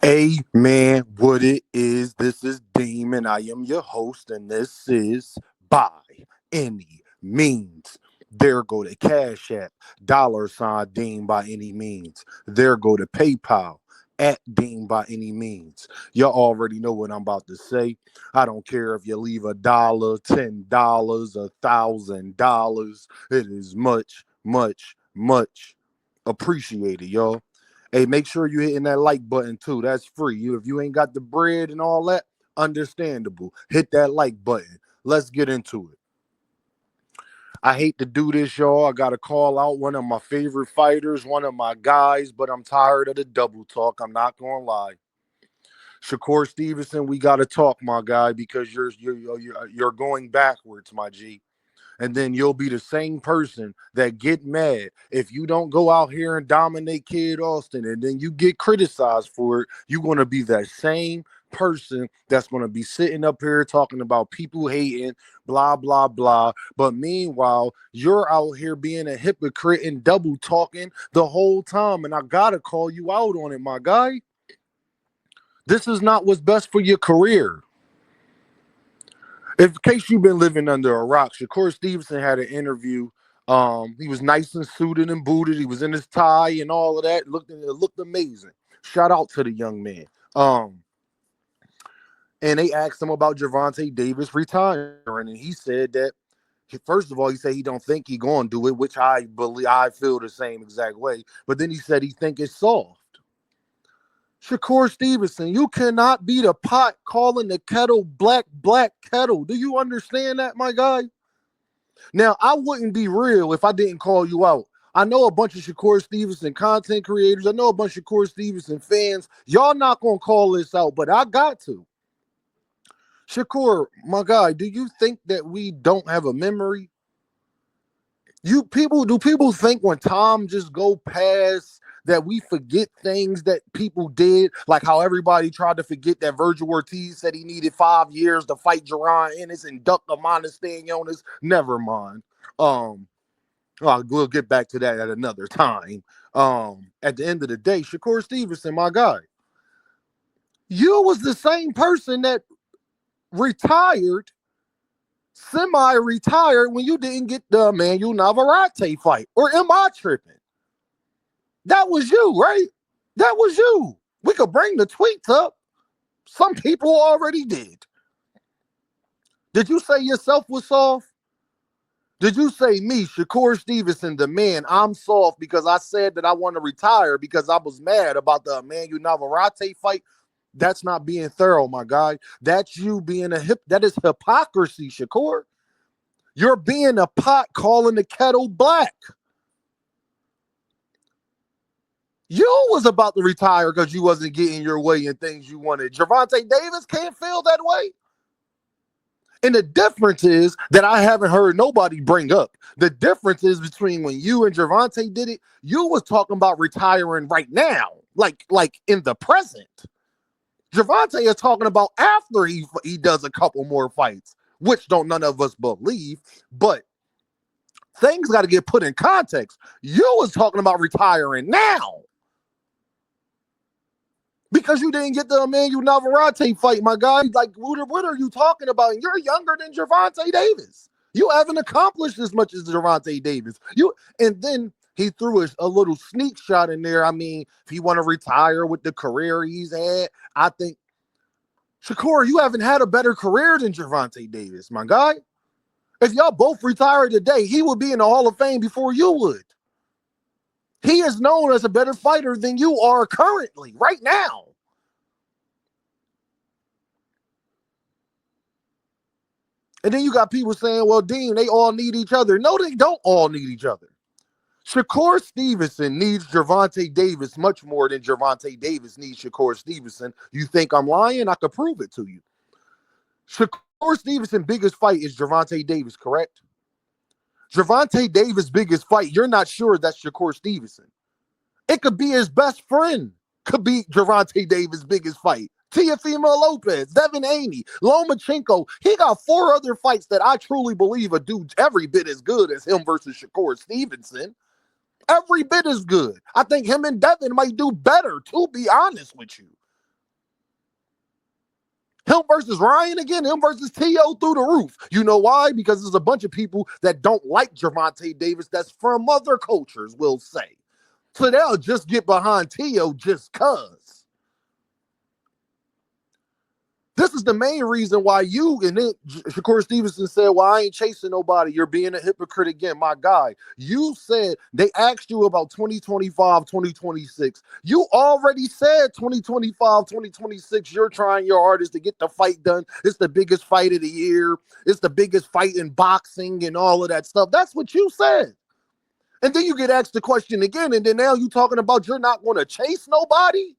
Amen. What it is, this is Demon. I am your host, and this is By Any Means. There go to Cash App, $ Dean by any means. There go to PayPal at Dean by any means. Y'all already know what I'm about to say. I don't care if you leave $1, $10, $1,000. It is much, much, much appreciated, y'all. Hey, make sure you hitting that like button too. That's free. If you ain't got the bread and all that, understandable. Hit that like button. Let's get into it. I hate to do this, y'all. I gotta call out one of my favorite fighters, one of my guys, but I'm tired of the double talk. I'm not gonna lie. Shakur Stevenson, we gotta talk, my guy, because you're going backwards, my G. And then you'll be the same person that get mad if you don't go out here and dominate Kid Austin, and then you get criticized for it. You're going to be that same person that's going to be sitting up here talking about people hating, blah blah blah. But meanwhile, you're out here being a hypocrite and double talking the whole time, and I gotta call you out on it, my guy. This is not what's best for your career. In case you've been living under a rock, Shakur Stevenson had an interview. He was nice and suited and booted. He was in his tie and all of that. It looked amazing. Shout out to the young man. And they asked him about Gervonta Davis retiring, and he said that first of all, he said he don't think he gonna do it, which I believe. I feel the same exact way. But then he said he think it's soft. Shakur Stevenson, you cannot be the pot calling the kettle black, black kettle. Do you understand that, my guy? Now, I wouldn't be real if I didn't call you out. I know a bunch of Shakur Stevenson content creators. I know a bunch of Shakur Stevenson fans. Y'all not going to call this out, but I got to. Shakur, my guy, do you think that we don't have a memory? Do people think when time just go past that we forget things that people did, like how everybody tried to forget that Virgil Ortiz said he needed 5 years to fight Jerron Ennis and duck Amanda Stanionis? Never mind. We'll get back to that at another time. At the end of the day, Shakur Stevenson, my guy, you was the same person that retired, semi-retired when you didn't get the Emmanuel Navarrete fight. Or am I tripping? That was you, right? That was you. We could bring the tweets up. Some people already did. Did you say yourself was soft? Did you say me, Shakur Stevenson, the man, I'm soft because I said that I want to retire because I was mad about the Emmanuel Navarrete fight? That's not being thorough, my guy. That's you being that is hypocrisy, Shakur. You're being a pot calling the kettle black. You was about to retire because you wasn't getting your way in things you wanted. Gervonta Davis can't feel that way. And the difference is that I haven't heard nobody bring up. The difference is between when you and Gervonta did it, you was talking about retiring right now, like in the present. Gervonta is talking about after he does a couple more fights, which don't none of us believe, but things got to get put in context. You was talking about retiring now. Because you didn't get the Emmanuel Navarrete fight, my guy. Like, what are you talking about? And you're younger than Gervonta Davis. You haven't accomplished as much as Gervonta Davis. And then he threw a little sneak shot in there. I mean, if he want to retire with the career he's had, I think, Shakur, you haven't had a better career than Gervonta Davis, my guy. If y'all both retired today, he would be in the Hall of Fame before you would. He is known as a better fighter than you are currently, right now. And then you got people saying, well, Dean, they all need each other. No, they don't all need each other. Shakur Stevenson needs Gervonta Davis much more than Gervonta Davis needs Shakur Stevenson. You think I'm lying? I could prove it to you. Shakur Stevenson's biggest fight is Gervonta Davis, correct? Gervonta Davis' biggest fight, you're not sure that's Shakur Stevenson. It could be his best friend. Could be Gervonta Davis' biggest fight. Teofimo Lopez, devinhaney, Lomachenko. He got 4 other fights that I truly believe a dude every bit as good as him versus Shakur Stevenson. Every bit as good. I think him and Devin might do better, to be honest with you. Him versus Ryan again, him versus T.O. through the roof. You know why? Because there's a bunch of people that don't like Gervonta Davis that's from other cultures, we'll say. So they'll just get behind T.O. just cuz. This is the main reason why you, and then Shakur Stevenson said, well, I ain't chasing nobody. You're being a hypocrite again, my guy. You said, they asked you about 2025, 2026. You already said 2025, 2026, you're trying your hardest to get the fight done. It's the biggest fight of the year. It's the biggest fight in boxing and all of that stuff. That's what you said. And then you get asked the question again, and then now you talking about you're not going to chase nobody?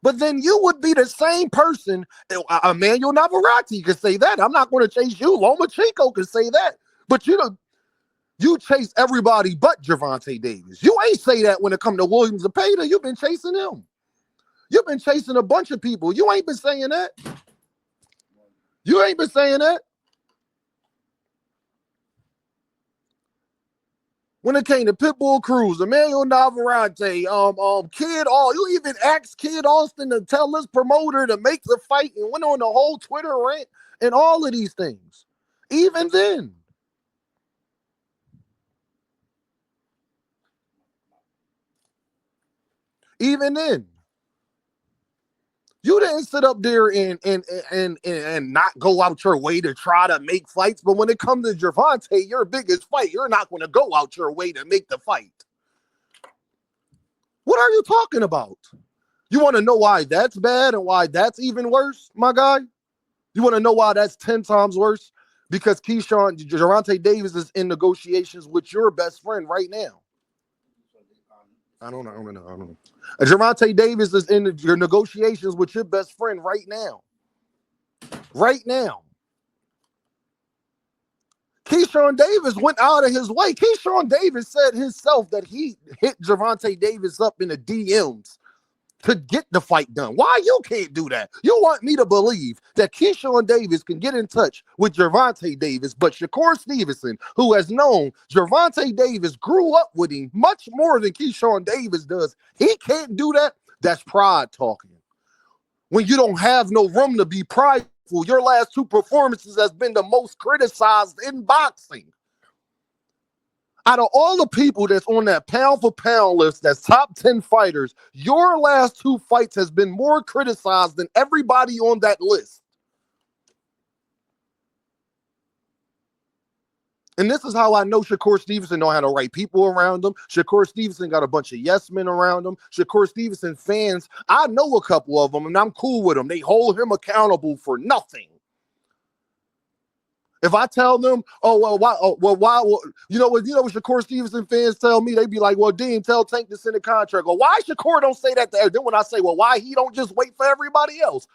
But then you would be the same person. Emmanuel Navarrete could say that. I'm not going to chase you. Lomachenko could say that. But you chase everybody but Gervonta Davis. You ain't say that when it come to Williams Zepeda. You've been chasing him. You've been chasing a bunch of people. You ain't been saying that. You ain't been saying that. When it came to Pitbull Cruz, Emmanuel Navarrete, you even asked Kidaustin to tell his promoter to make the fight and went on the whole Twitter rant and all of these things. Even then. You didn't sit up there and not go out your way to try to make fights. But when it comes to Gervonta, your biggest fight, you're not going to go out your way to make the fight. What are you talking about? You want to know why that's bad and why that's even worse, my guy? You want to know why that's 10 times worse? Because Gervonta Davis is in negotiations with your best friend right now. I don't know. Gervonta Davis is in your negotiations with your best friend right now. Right now. Keyshawn Davis went out of his way. Keyshawn Davis said himself that he hit Gervonta Davis up in the DMs to get the fight done. Why you can't do that? You want me to believe that Keyshawn Davis can get in touch with Gervonta Davis, but Shakur Stevenson, who has known Gervonta Davis, grew up with him much more than Keyshawn Davis does. He can't do that. That's pride talking. When you don't have no room to be prideful, your last two performances has been the most criticized in boxing. Out of all the people that's on that pound for pound list, that's top 10 fighters, your last two fights has been more criticized than everybody on that list. And this is how I know Shakur Stevenson know how to write people around him. Shakur Stevenson got a bunch of yes men around him. Shakur Stevenson fans, I know a couple of them, and I'm cool with them. They hold him accountable for nothing. If I tell them, why, you know what Shakur Stevenson fans tell me? They be like, well, Dean, tell Tank to send a contract. Well, why Shakur don't say that there? Then when I say, well, why he don't just wait for everybody else?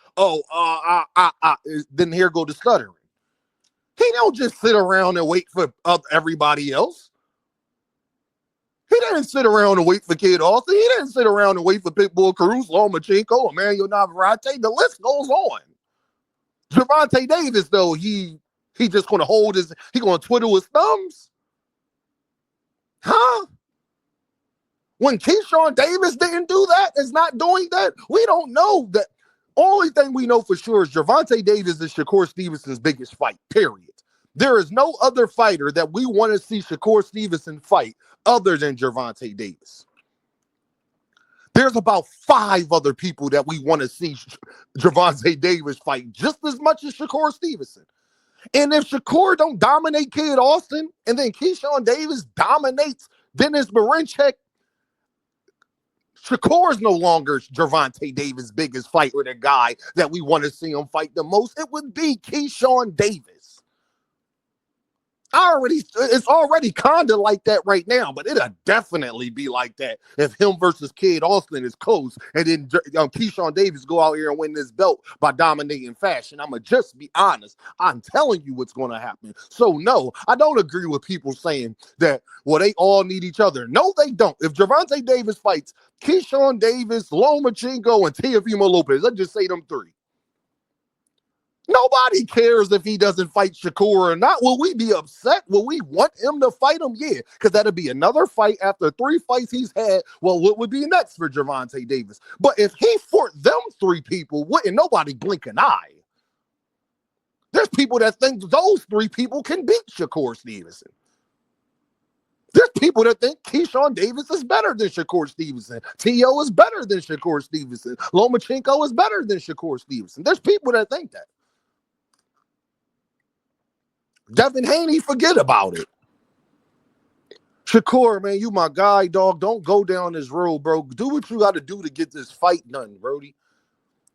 Then here go the stuttering. He don't just sit around and wait for everybody else. He didn't sit around and wait for kidaustin. He didn't sit around and wait for Pitbull Cruz, Lomachenko, Emmanuel Navarrete. The list goes on. Gervonta Davis, though, he just going to he going to twiddle his thumbs? Huh? When Keyshawn Davis didn't do that, is not doing that, we don't know that. Only thing we know for sure is Gervonta Davis is Shakur Stevenson's biggest fight, period. There is no other fighter that we want to see Shakur Stevenson fight other than Gervonta Davis. There's about 5 other people that we want to see Gervonta Davis fight just as much as Shakur Stevenson. And if Shakur don't dominate kidaustin, and then Keyshawn Davis dominates Dennis Berinchek, Shakur is no longer Gervonta Davis' biggest fighter, the guy that we want to see him fight the most. It would be Keyshawn Davis. It's already kind of like that right now, but it'll definitely be like that if him versus kidaustin is close, and then Keyshawn Davis go out here and win this belt by dominating fashion. I'm going to just be honest. I'm telling you what's going to happen. So, no, I don't agree with people saying that, well, they all need each other. No, they don't. If Gervonta Davis fights Keyshawn Davis, Lomachenko, and Teofimo Lopez, let's just say them 3. Nobody cares if he doesn't fight Shakur or not. Will we be upset? Will we want him to fight him? Yeah, because that'll be another fight after 3 fights he's had. Well, what would be next for Gervonta Davis? But if he fought them 3 people, wouldn't nobody blink an eye? There's people that think those three people can beat Shakur Stevenson. There's people that think Keyshawn Davis is better than Shakur Stevenson. T.O. is better than Shakur Stevenson. Lomachenko is better than Shakur Stevenson. There's people that think that. Devinhaney, forget about it. Shakur, man, you my guy, dog. Don't go down this road, bro. Do what you got to do to get this fight done, Brody.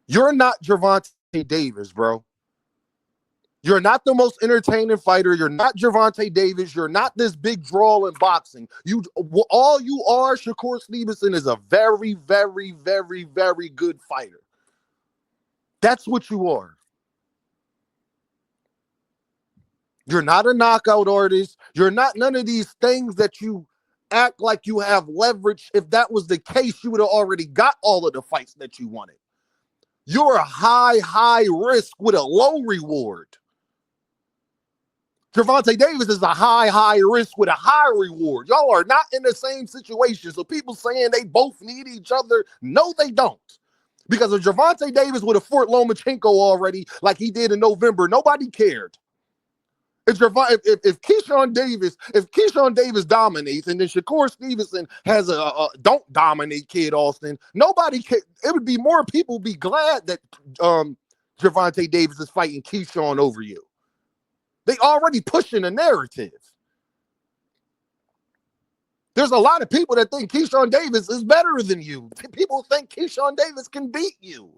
You're not Gervonta Davis, bro. You're not the most entertaining fighter. You're not Gervonta Davis. You're not this big draw in boxing. All you are, Shakur Stevenson, is a very, very, very, very good fighter. That's what you are. You're not a knockout artist. You're not none of these things that you act like you have leverage. If that was the case, you would have already got all of the fights that you wanted. You're a high risk with a low reward. Gervonta Davis is a high risk with a high reward. Y'all are not in the same situation. So people saying they both need each other, no, they don't. Because if Gervonta Davis would have fought Lomachenko already, like he did in November, nobody cared. If Keyshawn Davis dominates and then Shakur Stevenson has a don't dominate kidaustin, nobody cares. It would be more people be glad that Gervonta Davis is fighting Keyshawn over you. They already pushing a narrative. There's a lot of people that think Keyshawn Davis is better than you. People think Keyshawn Davis can beat you.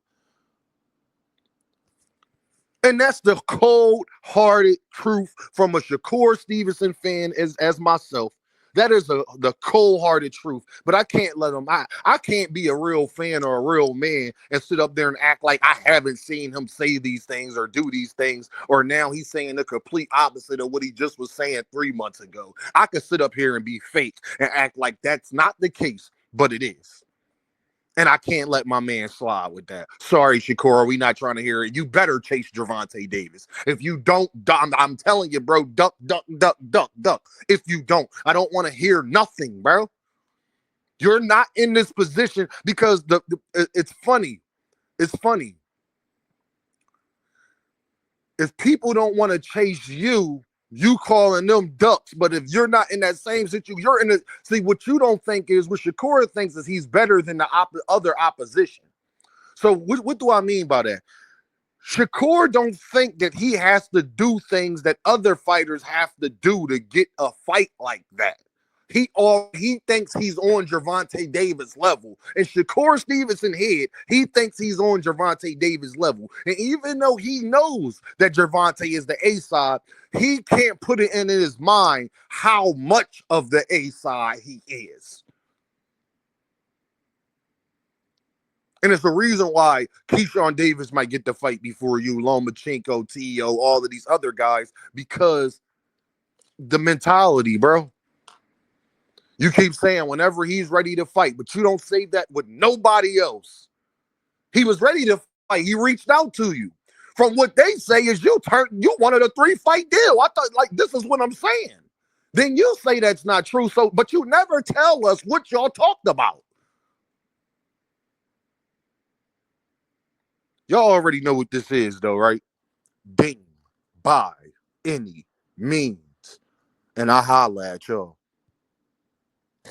And that's the cold-hearted truth from a Shakur Stevenson fan as myself. That is the cold-hearted truth. But I can't let him. I can't be a real fan or a real man and sit up there and act like I haven't seen him say these things or do these things, or now he's saying the complete opposite of what he just was saying 3 months ago. I could sit up here and be fake and act like that's not the case, but it is. And I can't let my man slide with that. Sorry, Shakur, we not trying to hear it. You better chase Gervonta Davis. If you don't, I'm telling you, bro, duck. If you don't, I don't want to hear nothing, bro. You're not in this position because it's funny. It's funny. If people don't want to chase you, you calling them ducks. But if you're not in that same situation, you're in it. See, what you don't think is what Shakur thinks is he's better than the other opposition. So what do I mean by that? Shakur don't think that he has to do things that other fighters have to do to get a fight like that. He thinks he's on Gervonta Davis level. And Shakur Stevenson head, he thinks he's on Gervonta Davis level. And even though he knows that Gervonta is the A side, he can't put it in his mind how much of the A side he is. And it's the reason why Keyshawn Davis might get the fight before you, Lomachenko, T.O., all of these other guys, because the mentality, bro. You keep saying whenever he's ready to fight, but you don't say that with nobody else. He was ready to fight. He reached out to you. From what they say is you wanted a 3-fight deal. I thought, like, this is what I'm saying. Then you say that's not true. So, but you never tell us what y'all talked about. Y'all already know what this is, though, right? Ding, by any means. And I holla at y'all.